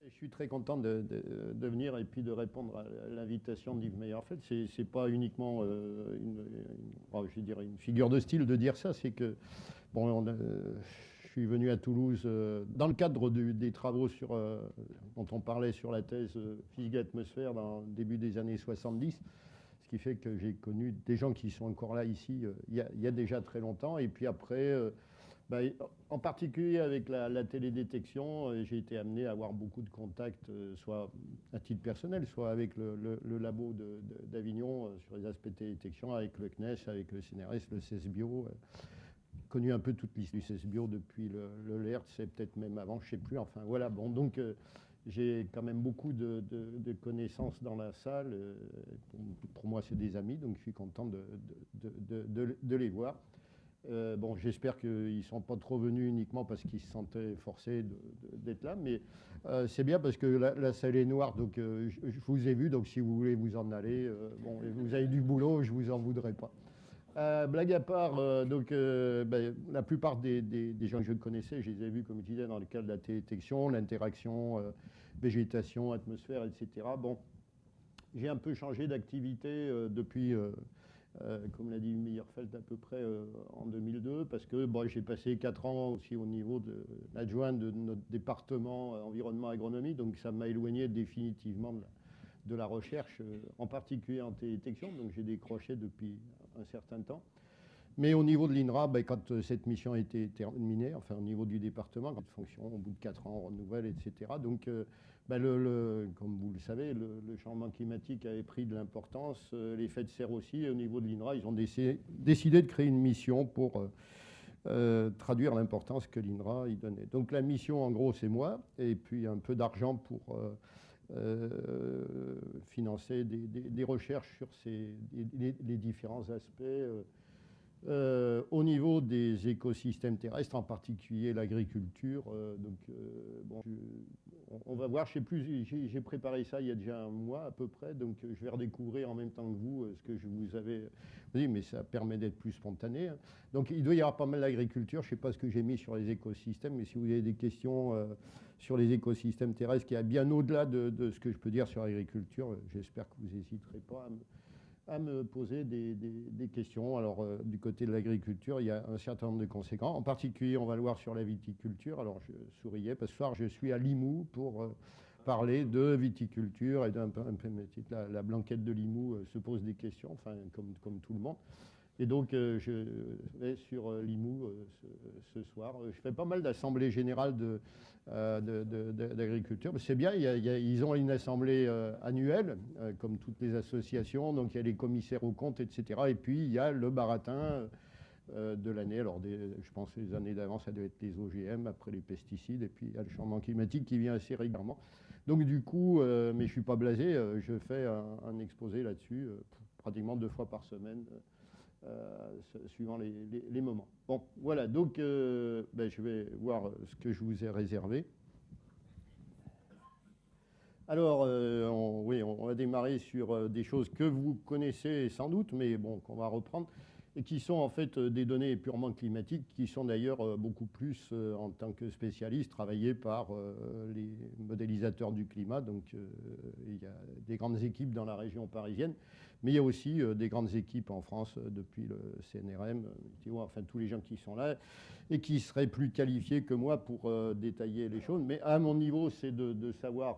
Je suis très content de venir et puis de répondre à l'invitation d'Yves Meyer. En fait, c'est pas uniquement je dirais une figure de style de dire ça, c'est que bon, je suis venu à Toulouse dans le cadre des travaux dont on parlait sur la thèse physique de l'atmosphère dans le début des années 70, ce qui fait que j'ai connu des gens qui sont encore là ici il y a déjà très longtemps. Et puis après, bah, en particulier avec la télédétection, j'ai été amené à avoir beaucoup de contacts, soit à titre personnel, soit avec le labo d'Avignon sur les aspects de télédétection, avec le CNES, avec le CNRS, le CESBio. Connu un peu toute l'histoire du CESBio depuis le LERT, c'est peut-être même avant, je ne sais plus. Enfin voilà, bon, donc j'ai quand même beaucoup de connaissances dans la salle. Pour moi, c'est des amis, donc je suis content de les voir. Bon, j'espère qu'ils ne sont pas trop venus uniquement parce qu'ils se sentaient forcés d'être là, mais c'est bien parce que la salle est noire, donc je vous ai vu, donc si vous voulez vous en aller, bon, vous avez du boulot, je ne vous en voudrais pas. Blague à part, la plupart des gens que je connaissais, je les ai vus, comme je disais, dans le cadre de la télédétection, l'interaction, végétation, atmosphère, etc. Bon, j'ai un peu changé d'activité depuis, comme l'a dit Meyerfeld, à peu près en 2002, parce que bon, j'ai passé 4 ans aussi au niveau de l'adjoint de notre département environnement agronomie, donc ça m'a éloigné définitivement de la recherche, en particulier en télédétection, donc j'ai décroché depuis un certain temps. Mais au niveau de l'INRA, quand cette mission a été terminée, enfin au niveau du département, quand fonction, au bout de 4 ans, on renouvelle, etc. Donc, comme vous le savez, le changement climatique avait pris de l'importance, l'effet de serre aussi. Et au niveau de l'INRA, ils ont décidé de créer une mission pour traduire l'importance que l'INRA y donnait. Donc la mission, en gros, c'est moi, et puis un peu d'argent pour financer des recherches sur les différents aspects au niveau des écosystèmes terrestres, en particulier l'agriculture. On va voir, je sais plus, j'ai préparé ça il y a déjà un mois à peu près, donc je vais redécouvrir en même temps que vous ce que je vous avais dit, mais ça permet d'être plus spontané. Donc il doit y avoir pas mal d'agriculture, je ne sais pas ce que j'ai mis sur les écosystèmes, mais si vous avez des questions sur les écosystèmes terrestres, qui est bien au-delà de ce que je peux dire sur l'agriculture, j'espère que vous n'hésiterez pas à me poser des questions. Alors, du côté de l'agriculture, il y a un certain nombre de conséquences. En particulier, on va le voir sur la viticulture. Alors, je souriais parce que ce soir, je suis à Limoux pour parler de viticulture et d'un peu la blanquette de Limoux se pose des questions, enfin, comme tout le monde. Et donc, je vais sur Limoux ce soir. Je fais pas mal d'assemblées générales d'agriculture. C'est bien, ils ont une assemblée annuelle, comme toutes les associations. Donc, il y a les commissaires aux comptes, etc. Et puis, il y a le baratin de l'année. Alors, je pense que les années d'avant, ça doit être les OGM, après les pesticides. Et puis, il y a le changement climatique qui vient assez régulièrement. Donc, du coup, mais je ne suis pas blasé, je fais un exposé là-dessus, pratiquement 2 fois par semaine. Suivant les moments. Bon, voilà, donc je vais voir ce que je vous ai réservé. Alors, on va démarrer sur des choses que vous connaissez sans doute, mais bon, qu'on va reprendre, et qui sont en fait des données purement climatiques, qui sont d'ailleurs beaucoup plus, en tant que spécialistes, travaillées par les modélisateurs du climat. Donc, il y a des grandes équipes dans la région parisienne, mais il y a aussi des grandes équipes en France depuis le CNRM, enfin tous les gens qui sont là, et qui seraient plus qualifiés que moi pour détailler les choses. Mais à mon niveau, c'est de savoir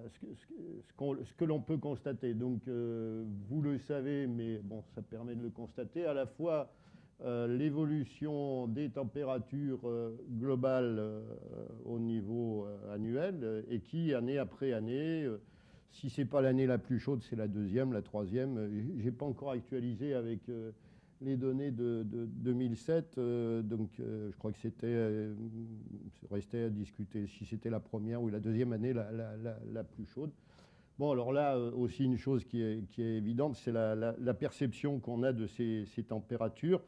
ce que l'on peut constater. Donc, vous le savez, mais bon, ça permet de le constater, à la fois l'évolution des températures globales au niveau annuel, et qui, année après année, si ce n'est pas l'année la plus chaude, c'est la deuxième, la troisième. Je n'ai pas encore actualisé avec les données de 2007, donc je crois que restait à discuter si c'était la première ou la deuxième année la plus chaude. Bon, alors là, aussi une chose qui est évidente, c'est la perception qu'on a de ces températures.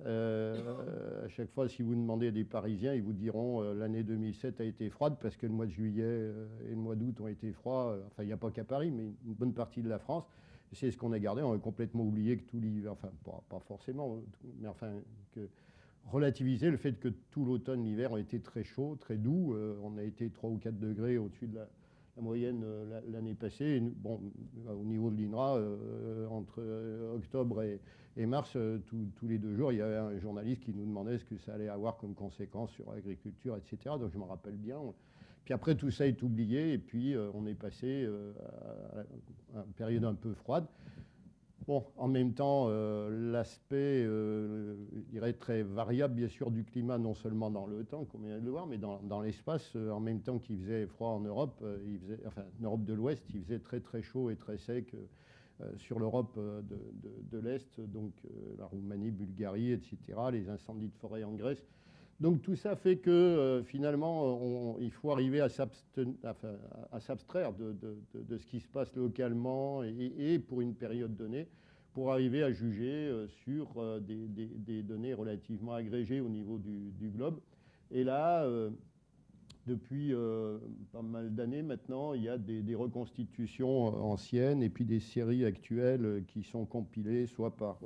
À chaque fois, si vous demandez à des Parisiens, ils vous diront l'année 2007 a été froide parce que le mois de juillet et le mois d'août ont été froids. Enfin, il n'y a pas qu'à Paris, mais une bonne partie de la France. C'est ce qu'on a gardé. On a complètement oublié que tout l'hiver, enfin, pas forcément, mais enfin, que relativiser le fait que tout l'automne, l'hiver ont été très chauds, très doux. On a été 3 ou 4 degrés au-dessus de la moyenne l'année passée. Et bon, au niveau de l'INRA, entre octobre et mars, tous les 2 jours, il y avait un journaliste qui nous demandait ce que ça allait avoir comme conséquence sur l'agriculture, etc. Donc je me rappelle bien. Puis après, tout ça est oublié, et puis on est passé à une période un peu froide. Bon, en même temps, l'aspect, je dirais, très variable, bien sûr, du climat, non seulement dans le temps, comme on vient de le voir, mais dans l'espace, en même temps qu'il faisait froid en Europe, enfin, en Europe de l'Ouest, il faisait très très chaud et très sec sur l'Europe de l'Est, donc la Roumanie, Bulgarie, etc., les incendies de forêt en Grèce. Donc tout ça fait que finalement, il faut arriver à s'abstraire de ce qui se passe localement et pour une période donnée, pour arriver à juger sur des données relativement agrégées au niveau du globe. Et là, depuis pas mal d'années maintenant, il y a des reconstitutions anciennes et puis des séries actuelles qui sont compilées soit par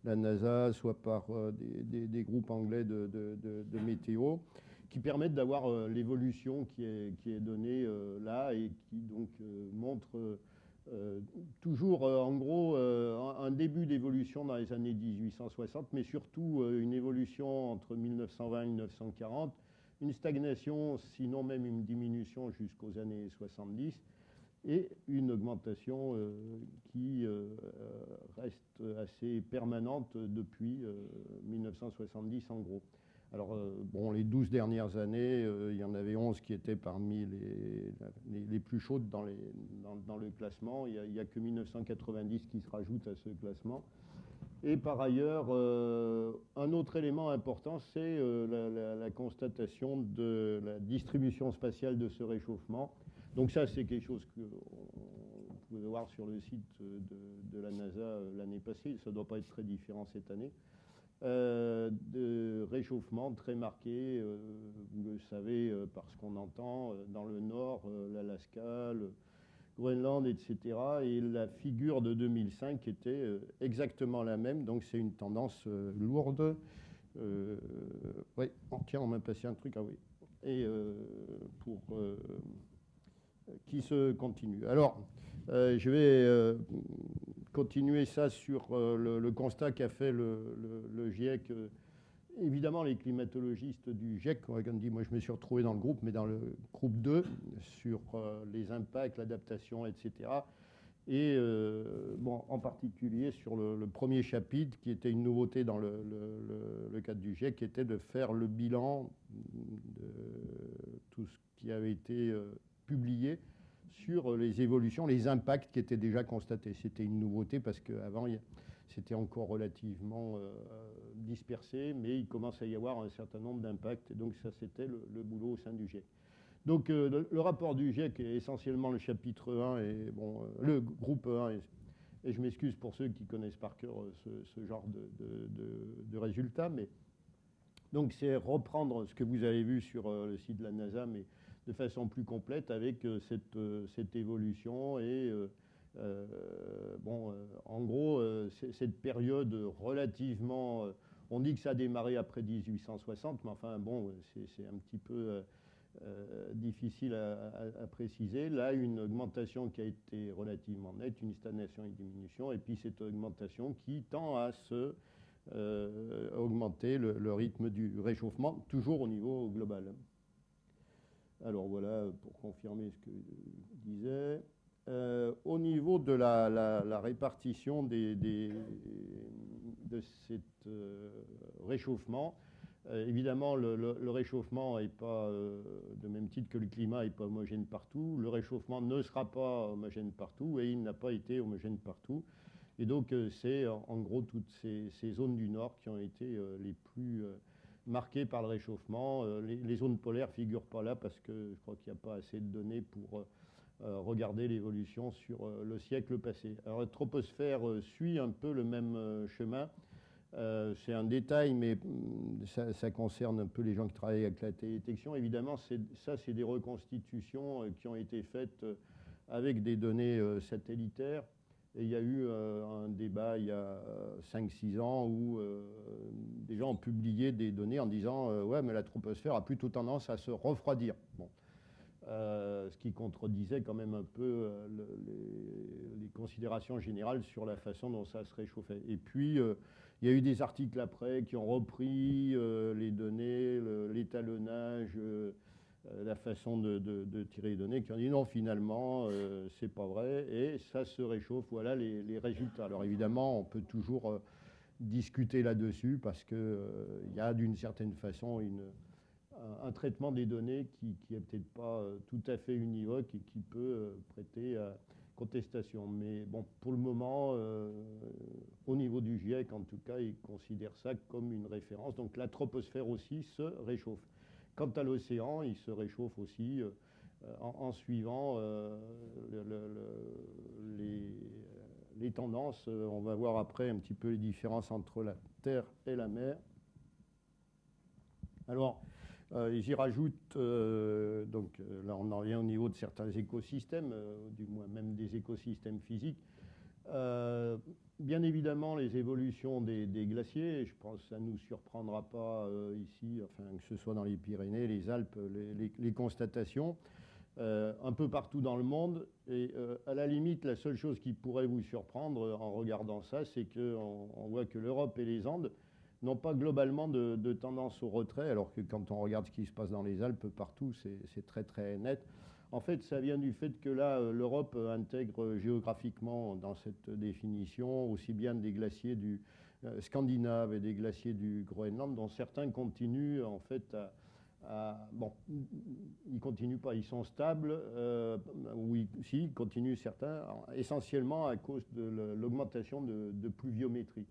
la NASA, soit par des groupes anglais de météo, qui permettent d'avoir l'évolution qui est donnée là et qui donc montre toujours en gros un début d'évolution dans les années 1860, mais surtout une évolution entre 1920 et 1940, une stagnation, sinon même une diminution jusqu'aux années 70, et une augmentation qui reste assez permanente depuis 1970 en gros. Alors, bon, les 12 dernières années, il y en avait 11 qui étaient parmi les plus chaudes dans le classement. Il n'y a que 1990 qui se rajoute à ce classement. Et par ailleurs, un autre élément important, c'est la constatation de la distribution spatiale de ce réchauffement. Donc ça, c'est quelque chose que vous pouvez voir sur le site de la NASA l'année passée. Ça ne doit pas être très différent cette année. De réchauffement très marqué, vous le savez, parce qu'on entend dans le nord, l'Alaska, le Groenland, etc. Et la figure de 2005 était exactement la même. Donc c'est une tendance lourde. Oui, tiens, on m'a passé un truc, ah oui. Et pour qui se continue. Alors, je vais continuer ça sur le constat qu'a fait le GIEC. Évidemment, les climatologistes du GIEC, comme dit, moi je me suis retrouvé dans le groupe, mais dans le groupe 2, sur les impacts, l'adaptation, etc. Et bon, en particulier sur le premier chapitre, qui était une nouveauté dans le cadre du GIEC, qui était de faire le bilan de tout ce qui avait été publié sur les évolutions, les impacts qui étaient déjà constatés. C'était une nouveauté parce qu'avant, c'était encore relativement dispersé, mais il commence à y avoir un certain nombre d'impacts. Et donc ça, c'était le boulot au sein du GIEC. Donc le rapport du GIEC est essentiellement le chapitre 1 et bon, le groupe 1. Et je m'excuse pour ceux qui connaissent par cœur ce genre de résultats. Mais donc c'est reprendre ce que vous avez vu sur le site de la NASA, mais de façon plus complète avec cette évolution et bon, en gros, cette période relativement, on dit que ça a démarré après 1860, mais enfin bon, c'est un petit peu difficile à préciser. Là, une augmentation qui a été relativement nette, une stagnation et une diminution, et puis cette augmentation qui tend à augmenter le rythme du réchauffement, toujours au niveau global. Alors voilà, pour confirmer ce que je disais. Au niveau de la répartition de cet réchauffement, évidemment, le réchauffement n'est pas, de même titre que le climat, n'est pas homogène partout. Le réchauffement ne sera pas homogène partout et il n'a pas été homogène partout. Et donc, c'est en gros toutes ces zones du Nord qui ont été les plus marquées par le réchauffement. Les zones polaires ne figurent pas là parce que je crois qu'il n'y a pas assez de données pour regarder l'évolution sur le siècle passé. Alors, la troposphère suit un peu le même chemin. C'est un détail, mais ça concerne un peu les gens qui travaillent avec la télédétection. Évidemment, ça, c'est des reconstitutions qui ont été faites avec des données satellitaires. Et il y a eu un débat il y a 5-6 ans où des gens ont publié des données en disant ouais, mais la troposphère a plutôt tendance à se refroidir. Bon. Ce qui contredisait quand même un peu les considérations générales sur la façon dont ça se réchauffait. Et puis, il y a eu des articles après qui ont repris les données, l'étalonnage, la façon de tirer les données, qui ont dit non, finalement, c'est pas vrai, et ça se réchauffe, voilà les résultats. Alors évidemment, on peut toujours discuter là-dessus, parce qu'il y a d'une certaine façon un traitement des données qui n'est peut-être pas tout à fait univoque et qui peut prêter à contestation. Mais bon, pour le moment, au niveau du GIEC, en tout cas, ils considèrent ça comme une référence. Donc la troposphère aussi se réchauffe. Quant à l'océan, il se réchauffe aussi en suivant les tendances. On va voir après un petit peu les différences entre la Terre et la mer. Alors, j'y rajoute, là on en vient au niveau de certains écosystèmes, du moins même des écosystèmes physiques. Bien évidemment, les évolutions des glaciers, je pense que ça ne nous surprendra pas ici, enfin, que ce soit dans les Pyrénées, les Alpes, les constatations, un peu partout dans le monde. Et à la limite, la seule chose qui pourrait vous surprendre en regardant ça, c'est qu'on voit que l'Europe et les Andes n'ont pas globalement de tendance au retrait, alors que quand on regarde ce qui se passe dans les Alpes, partout, c'est très très net. En fait, ça vient du fait que là, l'Europe intègre géographiquement dans cette définition aussi bien des glaciers du scandinave et des glaciers du Groenland, dont certains continuent en fait bon, ils continuent pas, ils sont stables, oui, si, ils continuent certains, essentiellement à cause de l'augmentation de pluviométrie.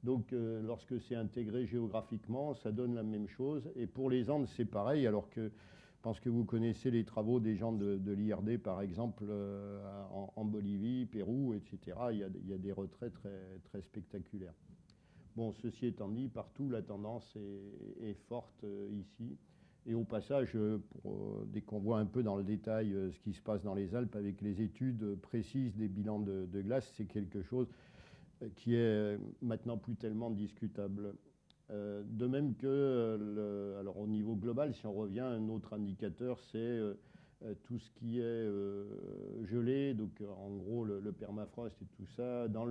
Donc, lorsque c'est intégré géographiquement, ça donne la même chose. Et pour les Andes, c'est pareil, alors que je pense que vous connaissez les travaux des gens de l'IRD, par exemple, en Bolivie, Pérou, etc. Il y a des retraits très, très spectaculaires. Bon, ceci étant dit, partout, la tendance est forte ici. Et au passage, dès qu'on voit un peu dans le détail ce qui se passe dans les Alpes avec les études précises des bilans de glace, c'est quelque chose qui est maintenant plus tellement discutable. De même que, alors au niveau global, si on revient, un autre indicateur, c'est tout ce qui est gelé, donc en gros le permafrost et tout ça, dans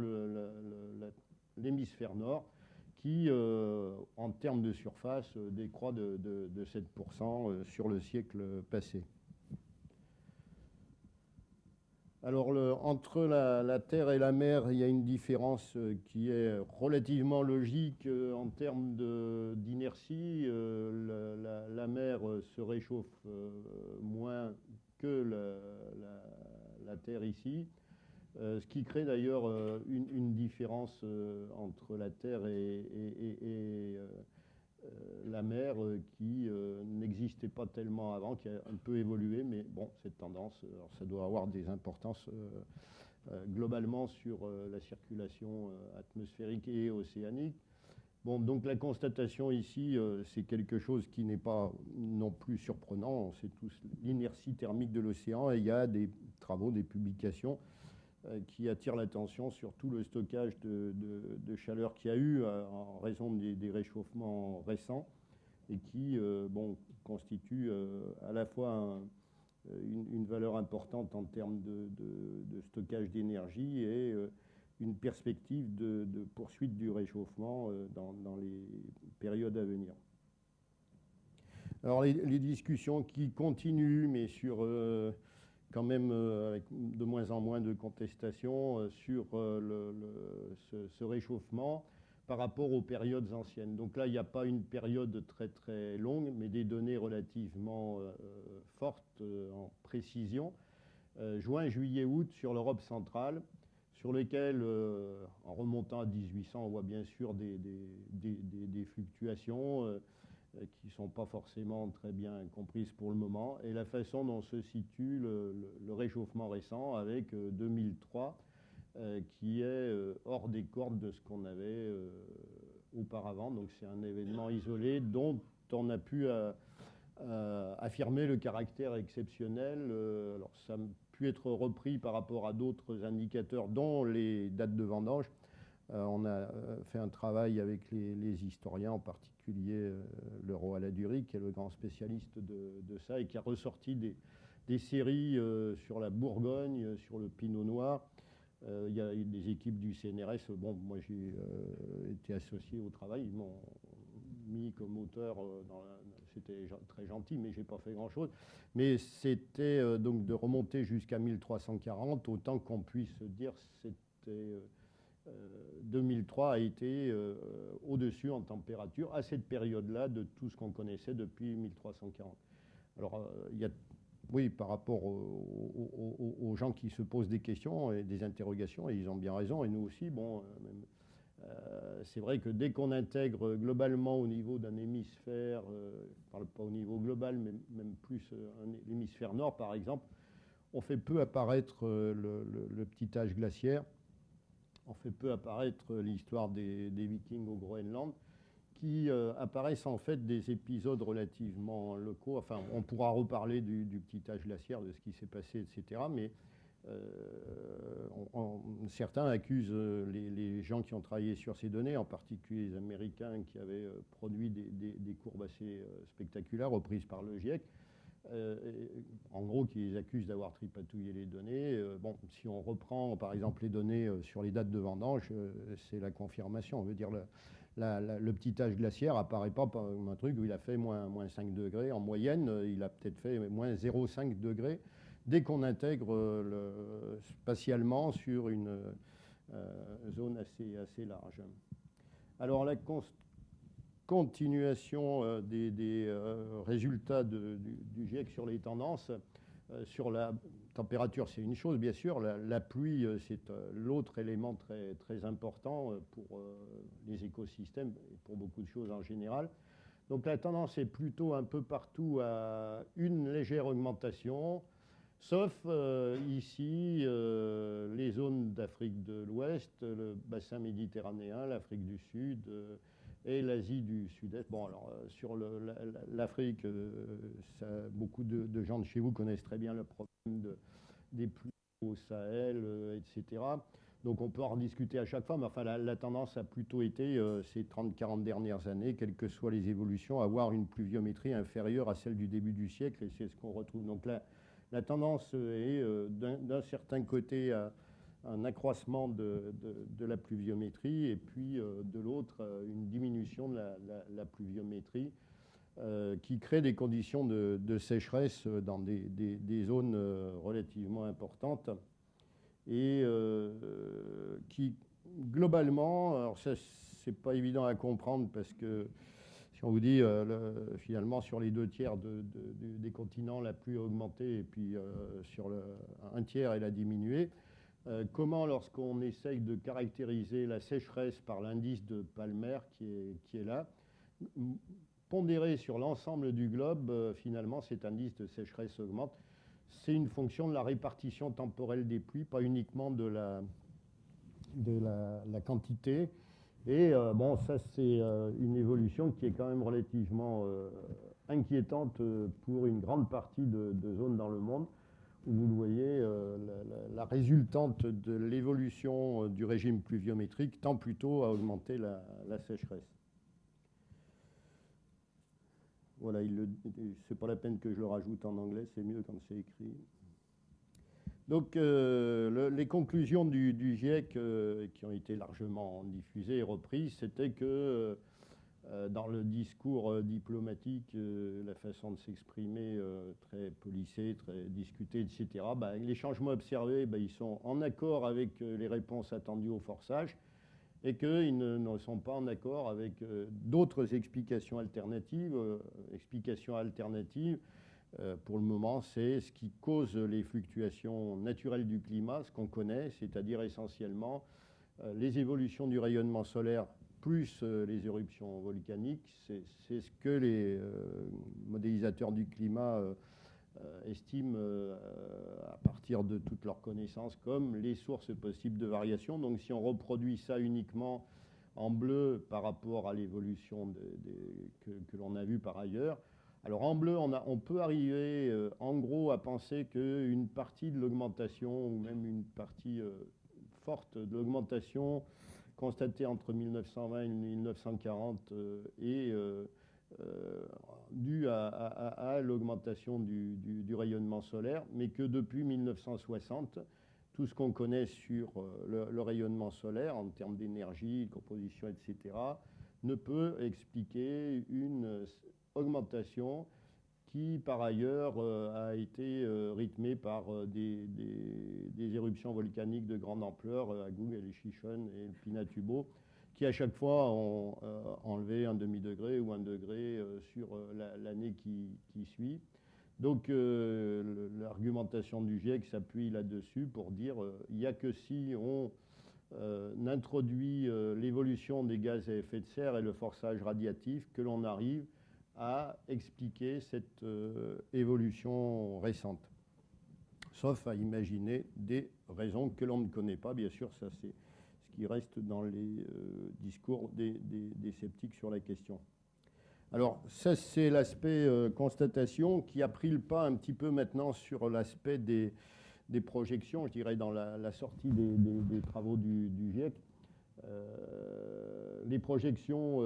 l'hémisphère nord, qui, en termes de surface, décroît de 7% sur le siècle passé. Alors, entre la terre et la mer, il y a une différence qui est relativement logique en termes d'inertie. La mer se réchauffe moins que la terre ici, ce qui crée d'ailleurs une différence entre la terre et la mer qui n'existait pas tellement avant, qui a un peu évolué, mais bon, cette tendance, alors ça doit avoir des importances globalement sur la circulation atmosphérique et océanique. Bon, donc la constatation ici, c'est quelque chose qui n'est pas non plus surprenant. C'est tous l'inertie thermique de l'océan, et il y a des travaux, des publications qui attire l'attention sur tout le stockage de chaleur qu'il y a eu en raison des réchauffements récents et qui bon, constitue à la fois une valeur importante en termes de stockage d'énergie et une perspective de poursuite du réchauffement dans les périodes à venir. Alors les discussions qui continuent, mais sur quand même avec de moins en moins de contestations sur ce réchauffement par rapport aux périodes anciennes. Donc là, il n'y a pas une période très très longue, mais des données relativement fortes en précision. Juin, juillet, août sur l'Europe centrale, sur lesquelles, en remontant à 1800, on voit bien sûr des fluctuations qui ne sont pas forcément très bien comprises pour le moment, et la façon dont se situe le réchauffement récent avec 2003, qui est hors des cordes de ce qu'on avait auparavant. Donc c'est un événement isolé dont on a pu affirmer le caractère exceptionnel. Alors ça pu être repris par rapport à d'autres indicateurs, dont les dates de vendange. On a fait un travail avec les historiens, en particulier Leroy Ladurie, qui est le grand spécialiste de ça, et qui a ressorti des séries sur la Bourgogne, sur le Pinot Noir. Il y a des équipes du CNRS. Bon, moi j'ai été associé au travail. Ils m'ont mis comme auteur. C'était très gentil, mais j'ai pas fait grand-chose. Mais c'était donc de remonter jusqu'à 1340, autant qu'on puisse dire c'était 2003 a été au-dessus en température à cette période-là de tout ce qu'on connaissait depuis 1340. Alors, il y a, oui, par rapport aux gens qui se posent des questions et des interrogations, et ils ont bien raison, et nous aussi, bon, c'est vrai que dès qu'on intègre globalement au niveau d'un hémisphère, je ne parle pas au niveau global, mais même plus l'hémisphère nord, par exemple, on fait peu apparaître le petit âge glaciaire. On fait peu apparaître l'histoire des Vikings au Groenland, qui apparaissent en fait des épisodes relativement locaux. Enfin, on pourra reparler du petit âge glaciaire, de ce qui s'est passé, etc. Mais certains accusent les gens qui ont travaillé sur ces données, en particulier les Américains qui avaient produit des courbes assez spectaculaires, reprises par le GIEC, en gros, qui les accusent d'avoir tripatouillé les données. Bon, si on reprend par exemple les données sur les dates de vendange, c'est la confirmation. On veut dire le petit âge glaciaire apparaît pas comme un truc où il a fait moins 5 degrés. En moyenne, il a peut-être fait moins 0,5 degrés dès qu'on intègre spatialement sur une zone assez large. Alors la continuation des résultats du GIEC sur les tendances. Sur la température, c'est une chose, bien sûr. La pluie, c'est l'autre élément très important pour les écosystèmes et pour beaucoup de choses en général. Donc la tendance est plutôt un peu partout à une légère augmentation, sauf ici, les zones d'Afrique de l'Ouest, le bassin méditerranéen, l'Afrique du Sud, et l'Asie du Sud-Est. Bon, alors, sur l'Afrique, beaucoup de gens de chez vous connaissent très bien le problème des pluies au Sahel, etc. Donc, on peut en discuter à chaque fois, mais enfin, la tendance a plutôt été, ces 30-40 dernières années, quelles que soient les évolutions, à avoir une pluviométrie inférieure à celle du début du siècle, et c'est ce qu'on retrouve. Donc, la tendance est, d'un certain côté, un accroissement de la pluviométrie, et puis de l'autre, une diminution de la pluviométrie, qui crée des conditions de sécheresse dans des zones relativement importantes, et qui, globalement, alors ça, c'est pas évident à comprendre, parce que si on vous dit, finalement, sur les 2 tiers des continents, la pluie a augmenté, et puis sur un tiers, elle a diminué. Comment, lorsqu'on essaye de caractériser la sécheresse par l'indice de Palmer qui est là, pondéré sur l'ensemble du globe, finalement, cet indice de sécheresse augmente. C'est une fonction de la répartition temporelle des pluies, pas uniquement de la quantité. Et bon, ça, c'est une évolution qui est quand même relativement inquiétante pour une grande partie de zones dans le monde, où vous le voyez, la résultante de l'évolution du régime pluviométrique tend plutôt à augmenter la sécheresse. Voilà, c'est pas la peine que je le rajoute en anglais, c'est mieux quand c'est écrit. Donc, les conclusions du GIEC, qui ont été largement diffusées et reprises, c'était que dans le discours diplomatique, la façon de s'exprimer très policée, très discutée, etc., les changements observés, ils sont en accord avec les réponses attendues au forçage, et qu'ils ne sont pas en accord avec d'autres explications alternatives. Pour le moment, c'est ce qui cause les fluctuations naturelles du climat, ce qu'on connaît, c'est-à-dire essentiellement les évolutions du rayonnement solaire plus les éruptions volcaniques. C'est ce que les modélisateurs du climat estiment, à partir de toutes leurs connaissances, comme les sources possibles de variation. Donc si on reproduit ça uniquement en bleu par rapport à l'évolution que l'on a vue par ailleurs, Alors en bleu, on peut arriver en gros à penser qu'une partie de l'augmentation, ou même une partie forte de l'augmentation constatée entre 1920 et 1940 est due à l'augmentation du rayonnement solaire, mais que depuis 1960, tout ce qu'on connaît sur le rayonnement solaire en termes d'énergie, de composition, etc., ne peut expliquer une augmentation qui, par ailleurs, a été rythmée par des éruptions volcaniques de grande ampleur, Agug, le Shishon et le Pinatubo, qui à chaque fois ont enlevé un demi-degré ou un degré sur l'année qui suit. Donc l'argumentation du GIEC s'appuie là-dessus pour dire il n'y a que si on introduit l'évolution des gaz à effet de serre et le forçage radiatif que l'on arrive à expliquer cette évolution récente. Sauf à imaginer des raisons que l'on ne connaît pas. Bien sûr, ça c'est ce qui reste dans les discours des sceptiques sur la question. Alors ça c'est l'aspect constatation qui a pris le pas un petit peu maintenant sur l'aspect des projections, je dirais dans la sortie des travaux du GIEC. Les projections,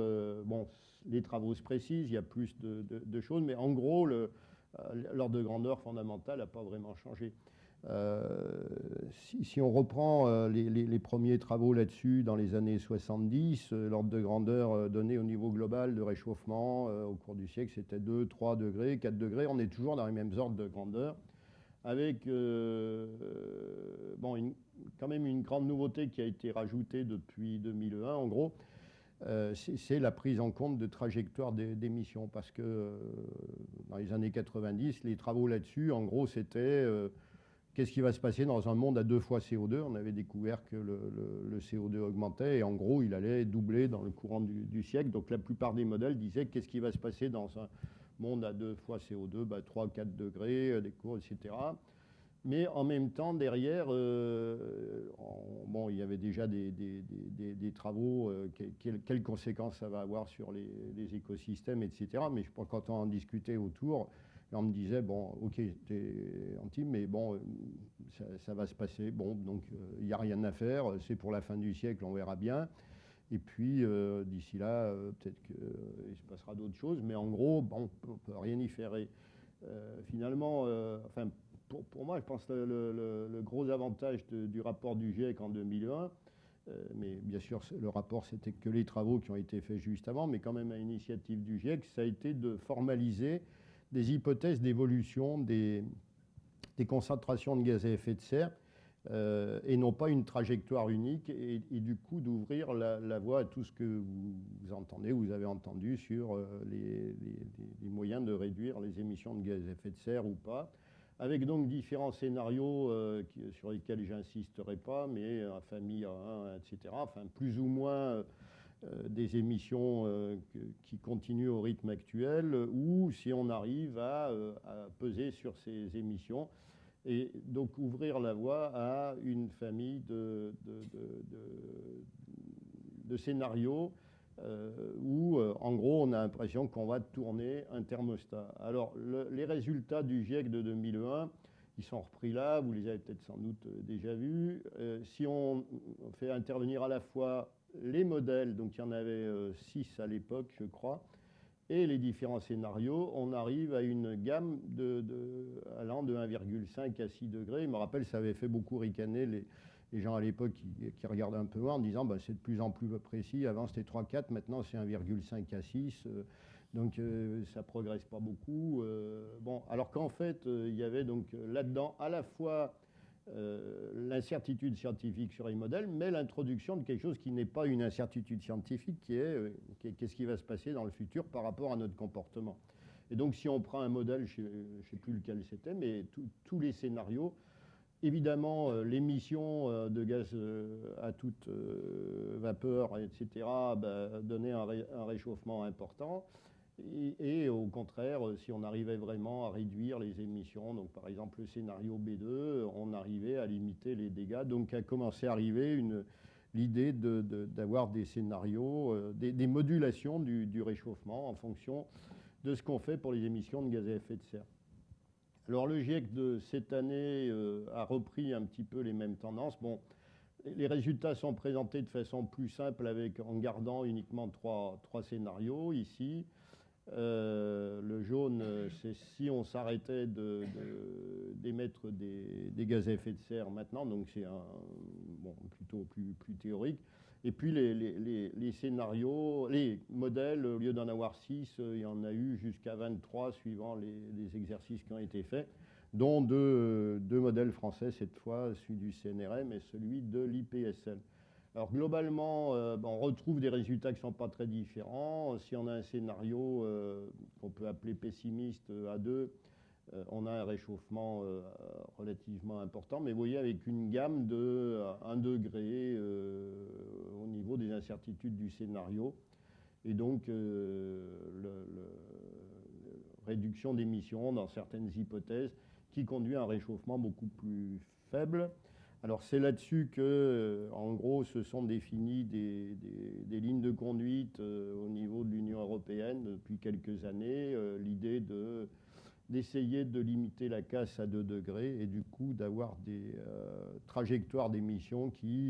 bon, les travaux se précisent, il y a plus de choses, mais en gros, l'ordre de grandeur fondamental n'a pas vraiment changé. Si on reprend les premiers travaux là-dessus dans les années 70, l'ordre de grandeur donné au niveau global de réchauffement au cours du siècle, c'était 2, 3 degrés, 4 degrés. On est toujours dans les mêmes ordres de grandeur, avec bon, quand même une grande nouveauté qui a été rajoutée depuis 2001, en gros. C'est la prise en compte de trajectoires d'émissions, parce que dans les années 90, les travaux là-dessus, en gros, c'était qu'est-ce qui va se passer dans un monde à 2 fois CO2. On avait découvert que le CO2 augmentait et en gros, il allait doubler dans le courant du siècle. Donc la plupart des modèles disaient qu'est-ce qui va se passer dans un monde à 2 fois CO2, 3, 4 degrés, des cours, etc. Mais en même temps, derrière, bon, il y avait déjà des travaux, quelles conséquences ça va avoir sur les écosystèmes, etc. Mais je pense que quand on en discutait autour, on me disait, bon, ok, t'es anti, mais bon, ça va se passer. Bon, donc il n'y a rien à faire, c'est pour la fin du siècle, on verra bien. Et puis, d'ici là, peut-être qu'il se passera d'autres choses, mais en gros, bon, on ne peut rien y faire. Et, finalement, enfin, pour moi, je pense que le gros avantage du rapport du GIEC en 2001, mais bien sûr, le rapport, c'était que les travaux qui ont été faits juste avant, mais quand même à l'initiative du GIEC, ça a été de formaliser des hypothèses d'évolution des concentrations de gaz à effet de serre, et non pas une trajectoire unique, et du coup d'ouvrir la voie à tout ce que vous entendez, vous avez entendu sur les moyens de réduire les émissions de gaz à effet de serre ou pas, avec donc différents scénarios sur lesquels j'insisterai pas, mais famille 1, etc., enfin plus ou moins des émissions qui continuent au rythme actuel, ou si on arrive à peser sur ces émissions, et donc ouvrir la voie à une famille de scénarios où, en gros, on a l'impression qu'on va tourner un thermostat. Alors, les résultats du GIEC de 2001, ils sont repris là, vous les avez peut-être sans doute déjà vus. Si on fait intervenir à la fois les modèles, donc il y en avait 6 à l'époque, je crois, et les différents scénarios, on arrive à une gamme allant de 1,5 à 6 degrés. Je me rappelle, ça avait fait beaucoup ricaner les gens à l'époque qui regardaient un peu loin en disant bah, c'est de plus en plus précis. Avant c'était 3-4, maintenant c'est 1,5 à 6. Donc ça progresse pas beaucoup. Bon, alors qu'en fait, il y avait donc là-dedans à la fois l'incertitude scientifique sur les modèles, mais l'introduction de quelque chose qui n'est pas une incertitude scientifique, qui est qu'est-ce qui va se passer dans le futur par rapport à notre comportement. Et donc si on prend un modèle, je ne sais plus lequel c'était, mais tous les scénarios, évidemment l'émission de gaz à toute vapeur, etc., donnait un réchauffement important. Et au contraire, si on arrivait vraiment à réduire les émissions, donc par exemple le scénario B2, on arrivait à limiter les dégâts. Donc a commencé à arriver l'idée d'avoir des scénarios, des modulations du réchauffement en fonction de ce qu'on fait pour les émissions de gaz à effet de serre. Alors le GIEC de cette année a repris un petit peu les mêmes tendances. Bon, les résultats sont présentés de façon plus simple en gardant uniquement trois scénarios ici. Le jaune, c'est si on s'arrêtait d'émettre des gaz à effet de serre maintenant, donc c'est plutôt plus théorique. Et puis les scénarios, les modèles, au lieu d'en avoir 6, il y en a eu jusqu'à 23 suivant les exercices qui ont été faits, dont deux modèles français cette fois, celui du CNRM et celui de l'IPSL. Alors globalement, on retrouve des résultats qui ne sont pas très différents. Si on a un scénario qu'on peut appeler pessimiste A2, on a un réchauffement relativement important, mais vous voyez avec une gamme de 1 degré au niveau des incertitudes du scénario. Et donc, réduction d'émissions dans certaines hypothèses qui conduit à un réchauffement beaucoup plus faible. Alors c'est là-dessus que, en gros, se sont définies des lignes de conduite au niveau de l'Union européenne depuis quelques années. L'idée d'essayer de limiter la casse à 2 degrés et du coup d'avoir des trajectoires d'émissions qui